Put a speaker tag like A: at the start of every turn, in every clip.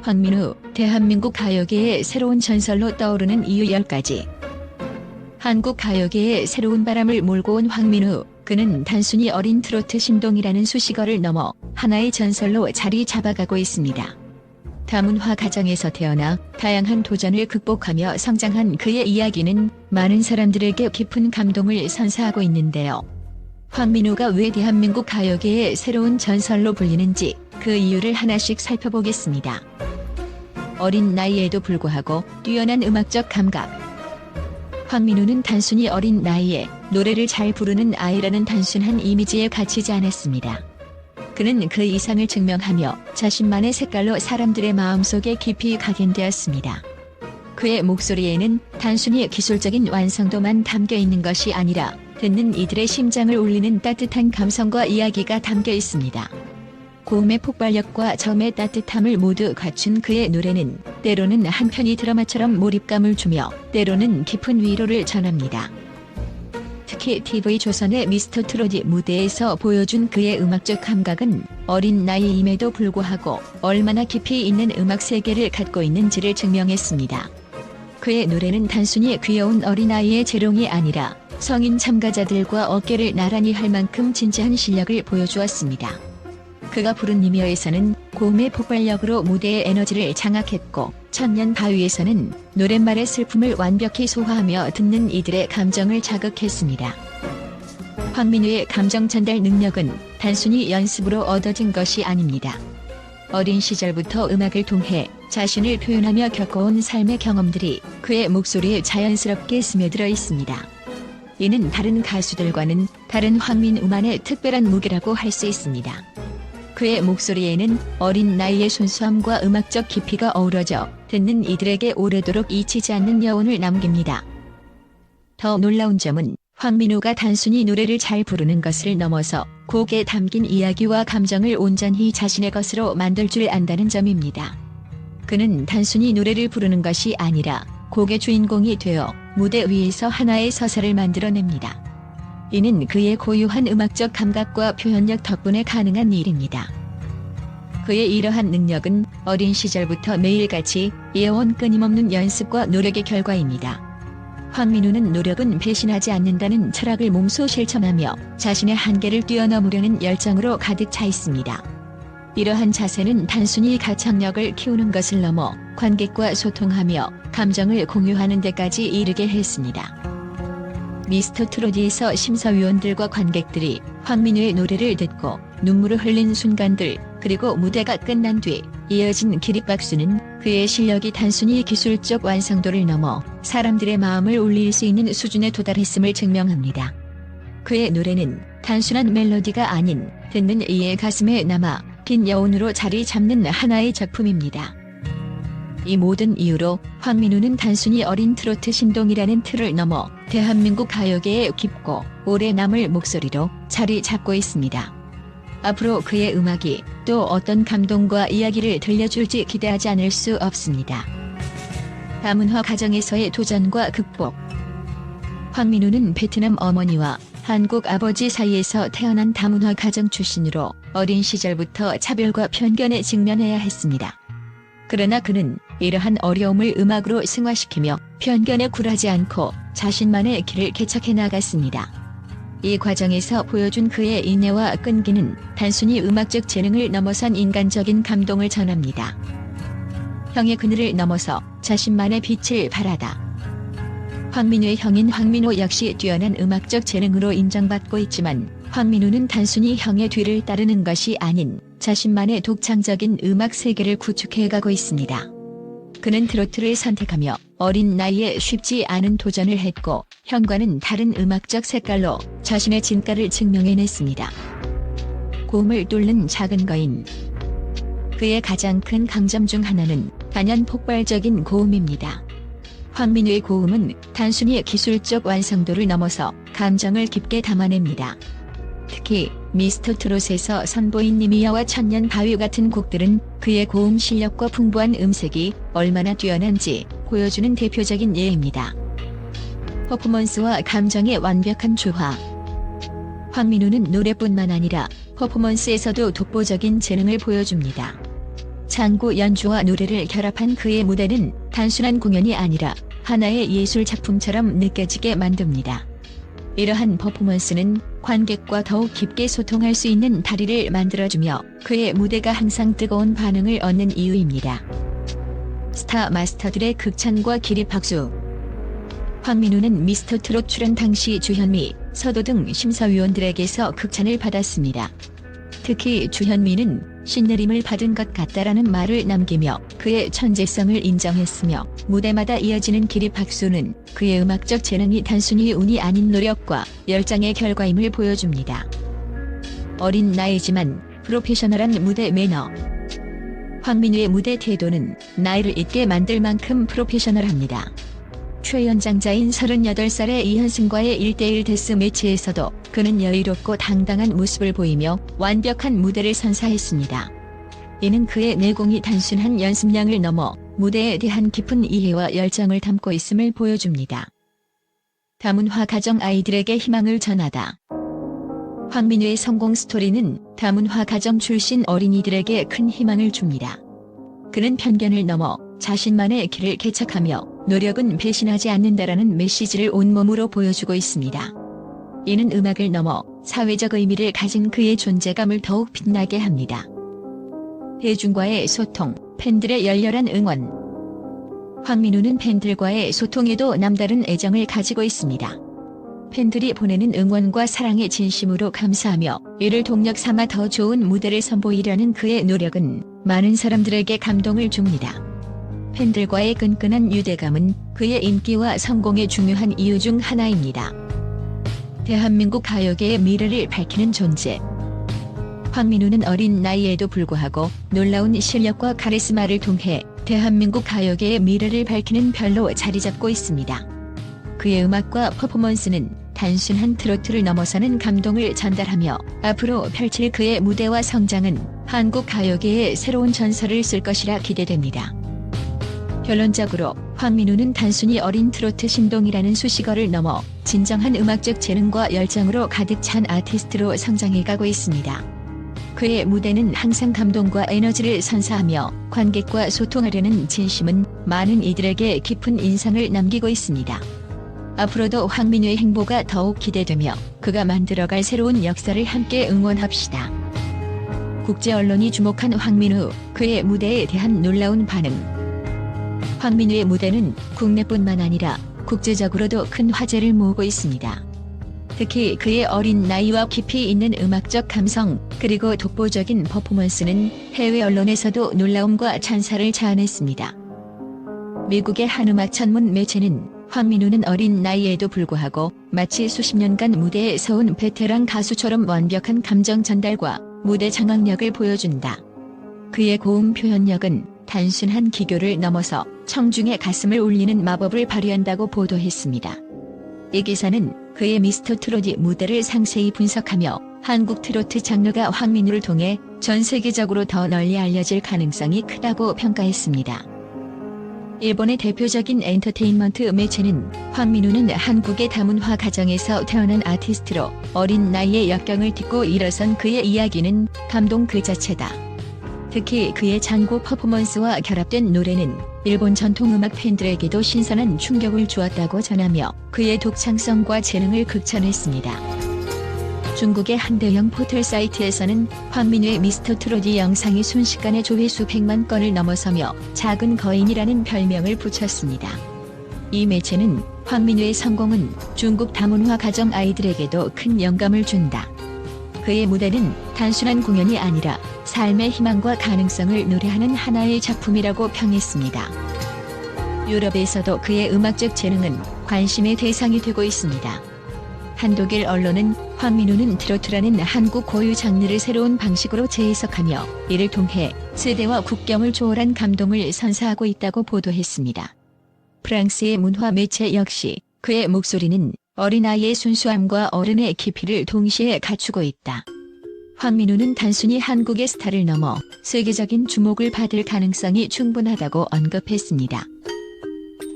A: 황민우, 대한민국 가요계의 새로운 전설로 떠오르는 이유 10가지. 한국 가요계에 새로운 바람을 몰고 온 황민우, 그는 단순히 어린 트로트 신동이라는 수식어를 넘어 하나의 전설로 자리 잡아가고 있습니다. 다문화 가정에서 태어나 다양한 도전을 극복하며 성장한 그의 이야기는 많은 사람들에게 깊은 감동을 선사하고 있는데요. 황민우가 왜 대한민국 가요계의 새로운 전설로 불리는지 그 이유를 하나씩 살펴보겠습니다. 어린 나이에도 불구하고 뛰어난 음악적 감각. 황민우는 단순히 어린 나이에 노래를 잘 부르는 아이라는 단순한 이미지에 갇히지 않았습니다. 그는 그 이상을 증명하며 자신만의 색깔로 사람들의 마음속에 깊이 각인되었습니다. 그의 목소리에는 단순히 기술적인 완성도만 담겨 있는 것이 아니라 듣는 이들의 심장을 울리는 따뜻한 감성과 이야기가 담겨 있습니다. 고음의 폭발력과 저음의 따뜻함을 모두 갖춘 그의 노래는 때로는 한편의 드라마처럼 몰입감을 주며 때로는 깊은 위로를 전합니다. 특히 TV조선의 미스터 트롯 무대에서 보여준 그의 음악적 감각은 어린 나이임에도 불구하고 얼마나 깊이 있는 음악 세계를 갖고 있는지를 증명했습니다. 그의 노래는 단순히 귀여운 어린아이의 재롱이 아니라 성인 참가자들과 어깨를 나란히 할 만큼 진지한 실력을 보여주었습니다. 그가 부른 이며에서는 고음의 폭발력으로 무대의 에너지를 장악했고 천년 바위에서는 노랫말의 슬픔을 완벽히 소화하며 듣는 이들의 감정을 자극했습니다. 황민우의 감정 전달 능력은 단순히 연습으로 얻어진 것이 아닙니다. 어린 시절부터 음악을 통해 자신을 표현하며 겪어온 삶의 경험들이 그의 목소리에 자연스럽게 스며들어 있습니다. 이는 다른 가수들과는 다른 황민우만의 특별한 무게라고 할 수 있습니다. 그의 목소리에는 어린 나이의 순수함과 음악적 깊이가 어우러져 듣는 이들에게 오래도록 잊히지 않는 여운을 남깁니다. 더 놀라운 점은 황민우가 단순히 노래를 잘 부르는 것을 넘어서 곡에 담긴 이야기와 감정을 온전히 자신의 것으로 만들 줄 안다는 점입니다. 그는 단순히 노래를 부르는 것이 아니라 곡의 주인공이 되어 무대 위에서 하나의 서사를 만들어냅니다. 이는 그의 고유한 음악적 감각과 표현력 덕분에 가능한 일입니다. 그의 이러한 능력은 어린 시절부터 매일같이 이어온 끊임없는 연습과 노력의 결과입니다. 황민우는 노력은 배신하지 않는다는 철학을 몸소 실천하며 자신의 한계를 뛰어넘으려는 열정으로 가득 차 있습니다. 이러한 자세는 단순히 가창력을 키우는 것을 넘어 관객과 소통하며 감정을 공유하는 데까지 이르게 했습니다. 미스터 트롯에서 심사위원들과 관객들이 황민우의 노래를 듣고 눈물을 흘린 순간들, 그리고 무대가 끝난 뒤 이어진 기립박수는 그의 실력이 단순히 기술적 완성도를 넘어 사람들의 마음을 울릴 수 있는 수준에 도달했음을 증명합니다. 그의 노래는 단순한 멜로디가 아닌 듣는 이의 가슴에 남아 긴 여운으로 자리 잡는 하나의 작품입니다. 이 모든 이유로 황민우는 단순히 어린 트로트 신동이라는 틀을 넘어 대한민국 가요계에 깊고 오래 남을 목소리로 자리 잡고 있습니다. 앞으로 그의 음악이 또 어떤 감동과 이야기를 들려줄지 기대하지 않을 수 없습니다. 다문화 가정에서의 도전과 극복. 황민우는 베트남 어머니와 한국 아버지 사이에서 태어난 다문화 가정 출신으로 어린 시절부터 차별과 편견에 직면해야 했습니다. 그러나 그는 이러한 어려움을 음악으로 승화시키며 편견에 굴하지 않고 자신만의 길을 개척해 나갔습니다. 이 과정에서 보여준 그의 인내와 끈기는 단순히 음악적 재능을 넘어선 인간적인 감동을 전합니다. 형의 그늘을 넘어서 자신만의 빛을 발하다. 황민우의 형인 황민호 역시 뛰어난 음악적 재능으로 인정받고 있지만 황민우는 단순히 형의 뒤를 따르는 것이 아닌 자신만의 독창적인 음악 세계를 구축해가고 있습니다. 그는 트로트를 선택하며 어린 나이에 쉽지 않은 도전을 했고 형과는 다른 음악적 색깔로 자신의 진가를 증명해냈습니다. 고음을 뚫는 작은 거인. 그의 가장 큰 강점 중 하나는 단연 폭발적인 고음입니다. 황민우의 고음은 단순히 기술적 완성도를 넘어서 감정을 깊게 담아냅니다. 특히 미스터 트롯에서 선보인 니미야와 천년 바위 같은 곡들은 그의 고음 실력과 풍부한 음색이 얼마나 뛰어난지 보여주는 대표적인 예입니다. 퍼포먼스와 감정의 완벽한 조화. 황민우는 노래뿐만 아니라 퍼포먼스에서도 독보적인 재능을 보여줍니다. 장구 연주와 노래를 결합한 그의 무대는 단순한 공연이 아니라 하나의 예술 작품처럼 느껴지게 만듭니다. 이러한 퍼포먼스는 관객과 더욱 깊게 소통할 수 있는 다리를 만들어주며 그의 무대가 항상 뜨거운 반응을 얻는 이유입니다. 스타 마스터들의 극찬과 기립박수. 황민우는 미스터트롯 출연 당시 주현미, 서도 등 심사위원들에게서 극찬을 받았습니다. 특히 주현미는 신내림을 받은 것 같다라는 말을 남기며 그의 천재성을 인정했으며, 무대마다 이어지는 기립박수는 그의 음악적 재능이 단순히 운이 아닌 노력과 열정의 결과임을 보여줍니다. 어린 나이지만 프로페셔널한 무대 매너. 황민우의 무대 태도는 나이를 잊게 만들 만큼 프로페셔널합니다. 최연장자인 38살의 이현승과의 1대1 데스 매치에서도 그는 여유롭고 당당한 모습을 보이며 완벽한 무대를 선사했습니다. 이는 그의 내공이 단순한 연습량을 넘어 무대에 대한 깊은 이해와 열정을 담고 있음을 보여줍니다. 다문화 가정 아이들에게 희망을 전하다. 황민우의 성공 스토리는 다문화 가정 출신 어린이들에게 큰 희망을 줍니다. 그는 편견을 넘어 자신만의 길을 개척하며 노력은 배신하지 않는다라는 메시지를 온몸으로 보여주고 있습니다. 이는 음악을 넘어 사회적 의미를 가진 그의 존재감을 더욱 빛나게 합니다. 대중과의 소통, 팬들의 열렬한 응원. 황민우는 팬들과의 소통에도 남다른 애정을 가지고 있습니다. 팬들이 보내는 응원과 사랑에 진심으로 감사하며 이를 동력 삼아 더 좋은 무대를 선보이려는 그의 노력은 많은 사람들에게 감동을 줍니다. 팬들과의 끈끈한 유대감은 그의 인기와 성공의 중요한 이유 중 하나입니다. 대한민국 가요계의 미래를 밝히는 존재. 황민우는 어린 나이에도 불구하고 놀라운 실력과 카리스마를 통해 대한민국 가요계의 미래를 밝히는 별로 자리 잡고 있습니다. 그의 음악과 퍼포먼스는 단순한 트로트를 넘어서는 감동을 전달하며 앞으로 펼칠 그의 무대와 성장은 한국 가요계의 새로운 전설을 쓸 것이라 기대됩니다. 결론적으로 황민우는 단순히 어린 트로트 신동이라는 수식어를 넘어 진정한 음악적 재능과 열정으로 가득 찬 아티스트로 성장해가고 있습니다. 그의 무대는 항상 감동과 에너지를 선사하며 관객과 소통하려는 진심은 많은 이들에게 깊은 인상을 남기고 있습니다. 앞으로도 황민우의 행보가 더욱 기대되며 그가 만들어갈 새로운 역사를 함께 응원합시다. 국제 언론이 주목한 황민우, 그의 무대에 대한 놀라운 반응. 황민우의 무대는 국내뿐만 아니라 국제적으로도 큰 화제를 모으고 있습니다. 특히 그의 어린 나이와 깊이 있는 음악적 감성, 그리고 독보적인 퍼포먼스는 해외 언론에서도 놀라움과 찬사를 자아냈습니다. 미국의 한 음악 전문 매체는 황민우는 어린 나이에도 불구하고 마치 수십 년간 무대에 서온 베테랑 가수처럼 완벽한 감정 전달과 무대 장악력을 보여준다. 그의 고음 표현력은 단순한 기교를 넘어서 청중의 가슴을 울리는 마법을 발휘한다고 보도했습니다. 이 기사는 그의 미스터 트롯 무대를 상세히 분석하며 한국 트로트 장르가 황민우를 통해 전 세계적으로 더 널리 알려질 가능성이 크다고 평가했습니다. 일본의 대표적인 엔터테인먼트 매체는 황민우는 한국의 다문화 가정에서 태어난 아티스트로 어린 나이에 역경을 딛고 일어선 그의 이야기는 감동 그 자체다. 특히 그의 장구 퍼포먼스와 결합된 노래는 일본 전통음악 팬들에게도 신선한 충격을 주었다고 전하며 그의 독창성과 재능을 극찬했습니다. 중국의 한 대형 포털 사이트에서는 황민우의 미스터 트롯 영상이 순식간에 조회수 100만 건을 넘어서며 작은 거인이라는 별명을 붙였습니다. 이 매체는 황민우의 성공은 중국 다문화 가정 아이들에게도 큰 영감을 준다. 그의 무대는 단순한 공연이 아니라 삶의 희망과 가능성을 노래하는 하나의 작품이라고 평했습니다. 유럽에서도 그의 음악적 재능은 관심의 대상이 되고 있습니다. 한 독일 언론은 황민우는 트로트라는 한국 고유 장르를 새로운 방식으로 재해석하며 이를 통해 세대와 국경을 초월한 감동을 선사하고 있다고 보도했습니다. 프랑스의 문화 매체 역시 그의 목소리는 어린아이의 순수함과 어른의 깊이를 동시에 갖추고 있다. 황민우는 단순히 한국의 스타를 넘어 세계적인 주목을 받을 가능성이 충분하다고 언급했습니다.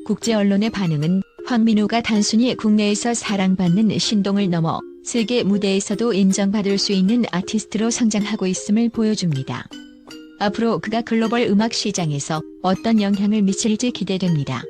A: 국제 언론의 반응은 황민우가 단순히 국내에서 사랑받는 신동을 넘어 세계 무대에서도 인정받을 수 있는 아티스트로 성장하고 있음을 보여줍니다. 앞으로 그가 글로벌 음악 시장에서 어떤 영향을 미칠지 기대됩니다.